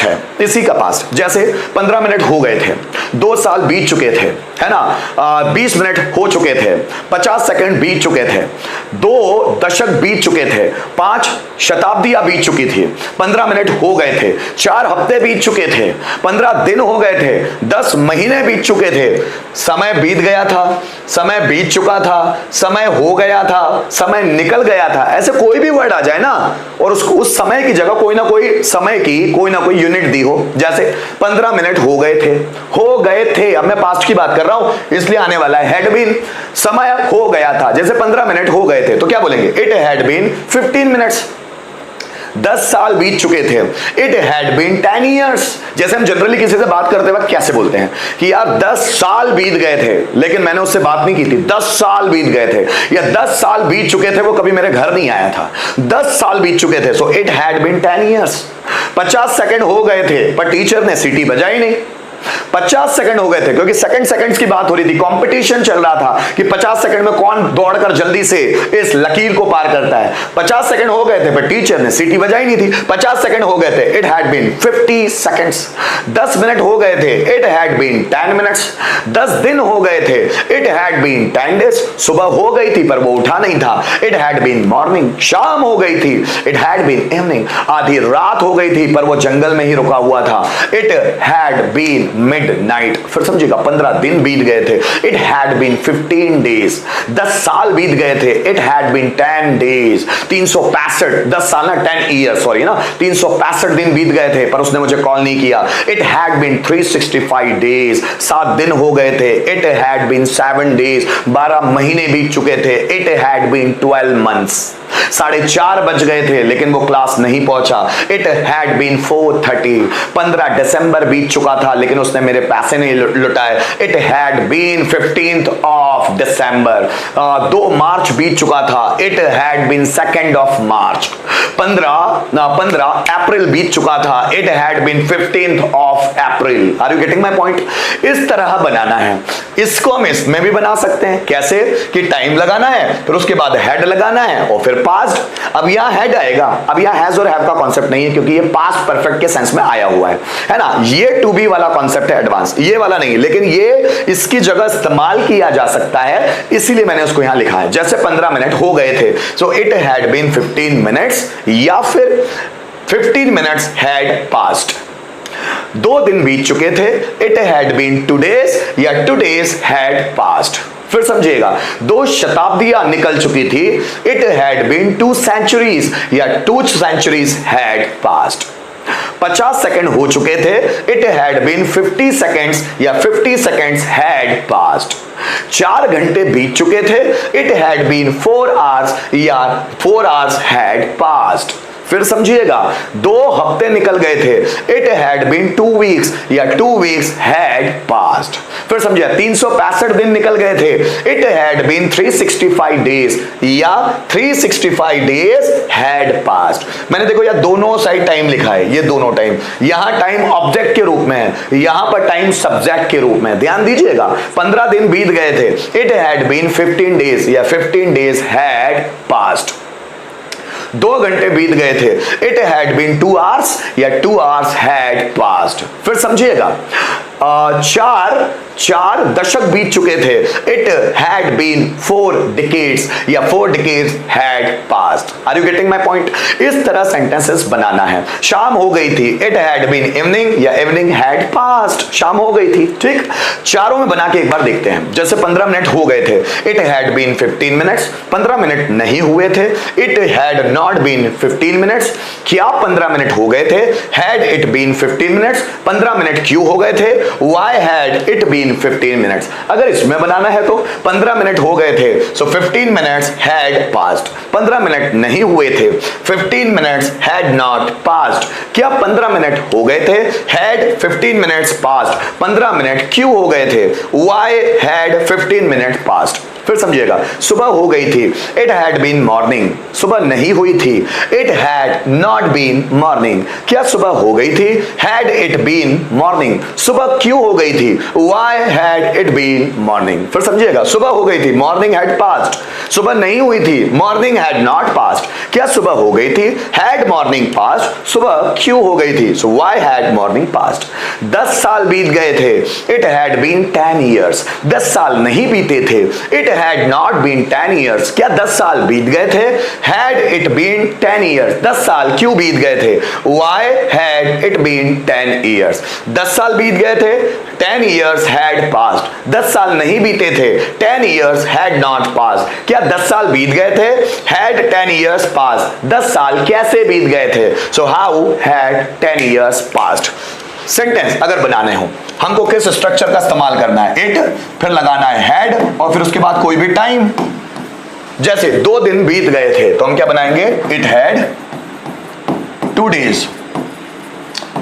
है, इसी का पास्ट। जैसे 15 मिनट हो गए थे, 2 साल बीत चुके थे, है ना, 20 मिनट हो चुके थे, 50 सेकंड बीत चुके थे, 2 दशक बीत चुके थे, 5 शताब्दियां बीत चुकी थी, 15 मिनट हो गए थे, 4 हफ्ते बीत चुके थे, 15 दिन हो गए थे, 10 महीने बीत चुके थे। समय बीत गया था, समय बीत चुका था, समय हो गया था, समय निकल गया था, ऐसे कोई भी वर्ड आ जाए ना और उसको उस समय की जगह कोई ना कोई समय की कोई ना कोई यूनिट दी हो। जैसे 15 मिनट हो गए थे, अब मैं पास्ट की बात कर रहा हूं इसलिए आने वाला है हैड बीन। समय हो गया था, जैसे 15 मिनट हो गए थे तो क्या बोलेंगे, इट हैड बीन 15 मिनट्स। 10 साल बीत चुके थे, इट हैड बीन 10 ईयर्स। जैसे हम जनरली किसी से बात करते वक्त कैसे बोलते हैं कि यार 10 साल बीत गए थे, लेकिन मैंने उससे बात नहीं की थी, 10 साल बीत गए थे, या 10 साल बीत चुके थे, वो कभी मेरे घर नहीं आया था, 10 साल बीत चुके थे, so it had been 10 years. 50 second हो गए थे पर टीचर ने सीटी बजाई नहीं। 50 सेकंड हो गए थे क्योंकि सेकंड्स की बात हो रही थी, कंपटीशन चल रहा था कि 50 सेकंड में कौन दौड़कर जल्दी से इस लकीर को पार करता है। 50 सेकंड हो गए थे पर टीचर ने सीटी बजाई नहीं थी। 50 सेकंड हो गए थे, it had been 50 seconds. 10 minute हो गए थे, इट हैड बीन 10 मिनट्स। 10 दिन हो गए थे, इट हैड बीन 10 डेज। सुबह हो गई थी पर वो उठा नहीं था, इट हैड बीन मॉर्निंग। शाम हो गई थी, इट हैड बीन इवनिंग। आधी रात हो गई थी पर वो जंगल में ही रुका हुआ था, इट हैड बीन मिडनाइट। फिर समझिएगा 15 दिन बीत गए थे, इट हैड बीन 15 डेज। 10 साल बीत गए थे, इट हैड बीन 10 डेज। 365 10 साल ना 10 ईयर सॉरी ना 365 दिन बीत गए थे पर उसने मुझे कॉल नहीं किया, इट हैड बीन 365 डेज। 7 दिन हो गए थे, इट हैड बीन 7 डेज। 12 महीने बीत चुके थे, इट हैड बीन 12 मंथ्स। 4:30 बज गए थे लेकिन वो क्लास नहीं पहुंचा, इट हैड बीन 4:30। 15 दिसंबर बीत चुका था लेकिन उसने मेरे पैसे नहीं लुटाए, it had been 15th of December. 2 मार्च बीत चुका था, it had been 2nd of March. 15 अप्रैल बीत चुका था, it had been 15th of April. Are you getting my point? इस तरह बनाना है। इसको हम इसमें भी बना सकते हैं, कैसे कि टाइम लगाना है, फिर उसके बाद हेड लगाना है और फिर पास्ट। अब यहां हेड आएगा, अब यहां हैज और हैव का कॉन्सेप्ट नहीं है क्योंकि ये पास्ट परफेक्ट के सेंस में आया हुआ है ना। ये टू बी वाला कॉन्सेप्ट है एडवांस, ये वाला नहीं, लेकिन ये इसकी जगह इस्तेमाल किया जा सकता है, इसीलिए मैंने उसको यहां लिखा है। जैसे 15 मिनट हो गए थे, so it had been 15 minutes, या फिर 15 मिनट्स हैड पास्ट। 2 दिन बीत चुके थे, इट हैड बीन 2 डेज, या 2 डेज हैड पास्ट। फिर समझिएगा 2 शताब्दियां निकल चुकी थी, इट हैड बीन 2 सेंचुरीज, या 2 सेंचुरीज हैड पास्ट। 50 सेकंड हो चुके थे, इट हैड बीन 50 सेकंड्स, या 50 सेकंड्स हैड पास्ट। 4 घंटे बीत चुके थे, इट हैड बीन 4 आवर्स, या 4 आवर्स हैड पास्ट। फिर समझिएगा 2 हफ्ते निकल गए थे, इट हैड बीन 2 वीक्स, या 2 वीक्स हैड पास्ट। फिर समझिए 365 दिन निकल गए थे, इट हैड बीन 365 डेज, या 365 डेज हैड पास्ट। मैंने देखो यह दोनों साइड टाइम लिखा है, ये दोनों टाइम, यहां टाइम ऑब्जेक्ट के रूप में है, यहां पर टाइम सब्जेक्ट के रूप में। ध्यान दीजिएगा 15 दिन बीत गए थे, इट हैड बीन 15 डेज, या 15 डेज हैड पास्ट। 2 घंटे बीत गए थे, इट हैड बीन 2 आवर्स, या 2 आवर्स हैड पास्ट। फिर समझिएगा 4 दशक बीत चुके थे, इट हैड बीन 4 डिकेड्स, या 4 decades had past. Are you getting my point? इस तरह सेंटेंसेस बनाना है। शाम हो गई थी, इट हैड बीन इवनिंग, या इवनिंग हैड पास्ट। शाम हो गई थी, ठीक। चारों में बना के एक बार देखते हैं। जैसे 15 मिनट हो गए थे, it had been 15 minutes. 15 minute नहीं हुए थे, it had not been 15 minutes. क्या 15 मिनट हो गए थे? Had it been 15 minutes. 15 minute क्यों हो गए थे? Why had it been 15 minutes? अगर इसमें बनाना है तो 15 मिनट हो गए थे, so 15 minutes had passed. 15 minute नहीं हुए थे, 15 minutes had not passed. क्या 15 मिनट हो गए थे? Had 15 minutes passed. 15 मिनट क्यों हो गए थे? Why had 15 minutes passed? फिर समझिएगा, सुबह हो गई थी, इट हैड बीन मॉर्निंग, सुबह नहीं हुई थी, it had not been morning, क्या सुबह हो गई थी, हैड इट बीन मॉर्निंग, सुबह क्यों हो गई थी, why had it been morning. फिर समझिएगा, सुबह हो गई थी, मॉर्निंग हैड पास्ट, सुबह नहीं हुई थी, मॉर्निंग हैड नॉट पास्ट, क्या सुबह हो गई थी, हैड मॉर्निंग पास्ट, सुबह क्यों हो गई थी, so why had morning past. 10 साल बीत गए थे, इट हैड बीन 10 ईयर्स, 10 साल नहीं बीते थे, it had not been 10 years, क्या 10 साल बीत गए थे, हैड इट बीन 10 ईयर्स, 10 साल क्यों बीत गए थे, why had it been 10 years. 10 साल बीत गए थे, 10 ईयर्स हैड पास्ड, 10 साल नहीं बीते थे, 10 ईयर्स हैड नॉट पास्ड, क्या 10 साल बीत गए थे, हैड 10 ईयर्स पास्ड, 10 साल कैसे बीत गए थे, so how had 10 years passed. Sentence अगर बनाने हो हमको किस स्ट्रक्चर का इस्तेमाल करना है, इट, फिर लगाना है हैड और फिर उसके बाद कोई भी टाइम। जैसे 2 दिन बीत गए थे तो हम क्या बनाएंगे, इट हैड 2 days।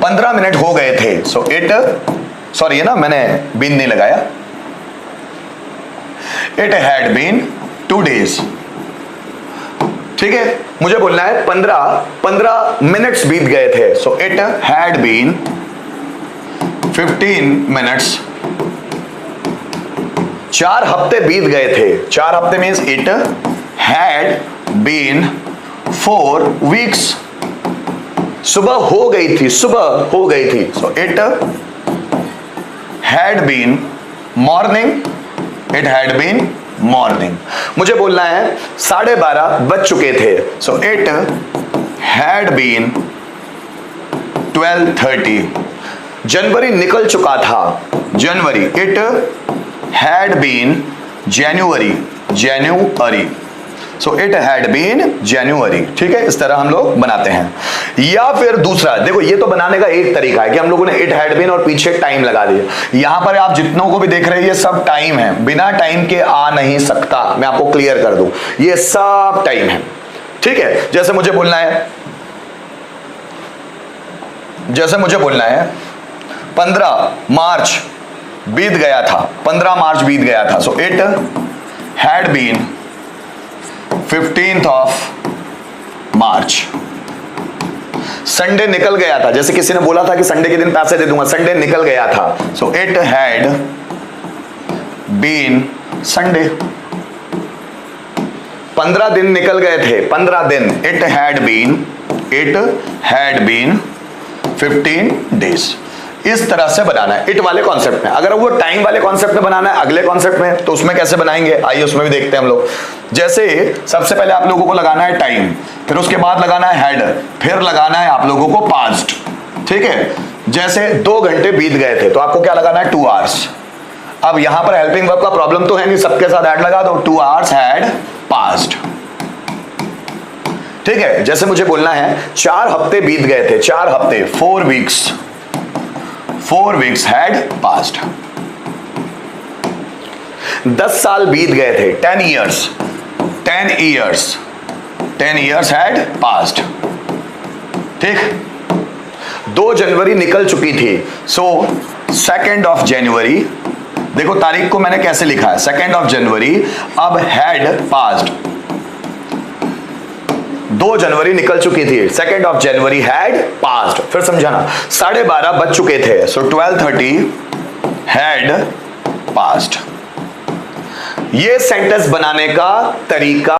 15 मिनट हो गए थे, सो इट, सॉरी है ना, मैंने बीन नहीं लगाया, इट हैड बीन 2 days। ठीक है, मुझे बोलना है 15 मिनट्स बीत गए थे, so it had been 15 minutes. 4 हफ्ते बीत गए थे, 4 हफ्ते means it had been 4 weeks. सुबह हो गई थी, सुबह हो गई थी, so it had been morning, it had been morning. मुझे बोलना है 12:30 बज चुके थे, सो इट हैड बीन 12:30। जनवरी निकल चुका था, January, it had been January, so it had been January. ठीक है, इस तरह हम लोग बनाते हैं। या फिर दूसरा, देखो ये तो बनाने का एक तरीका है कि हम लोगों ने इट हैड बीन और पीछे टाइम लगा दिया। यहां पर आप जितनों को भी देख रहे हैं ये सब टाइम है, बिना टाइम के आ नहीं सकता, मैं आपको क्लियर कर दूं, ये सब टाइम है। ठीक है, जैसे मुझे बोलना है 15 मार्च बीत गया था, 15 मार्च बीत गया था, so it had been 15th of March. Sunday निकल गया था, जैसे किसी ने बोला था कि संडे के दिन पैसे दे दूंगा, संडे निकल गया था, so it had been Sunday. 15 दिन निकल गए थे, 15 दिन, इट हैड बीन 15 days। इस तरह से बनाना है इट वाले कॉन्सेप्ट में। अगर वो टाइम वाले कॉन्सेप्ट में बनाना है अगले कॉन्सेप्ट में, तो उसमें कैसे बनाएंगे, आइए उसमें भी देखते हैं हम लोग। जैसे सबसे पहले आप लोगों को लगाना है टाइम, फिर उसके बाद लगाना है हैड, फिर लगाना है आप लोगों को पास्ट। ठीक है, जैसे 2 घंटे बीत गए थे तो आपको क्या लगाना है, 2 hours। अब यहां पर हेल्पिंग वर्ब का प्रॉब्लम तो है नहीं, सबके साथ ऐड लगा दो, 2 hours हैड पास्ट। ठीक है, जैसे मुझे बोलना है 4 हफ्ते बीत गए थे, 4 हफ्ते, 4 weeks had passed। 10 साल बीत गए थे, 10 years had passed। ठीक, 2 जनवरी निकल चुकी थी, सो 2nd of January, देखो तारीख को मैंने कैसे लिखा है, 2nd of January, अब had passed। 2 जनवरी निकल चुकी थी, 2nd of January had passed। फिर समझाना, 12:30 बज चुके थे, सो 12:30 had passed। ये सेंटेंस बनाने का तरीका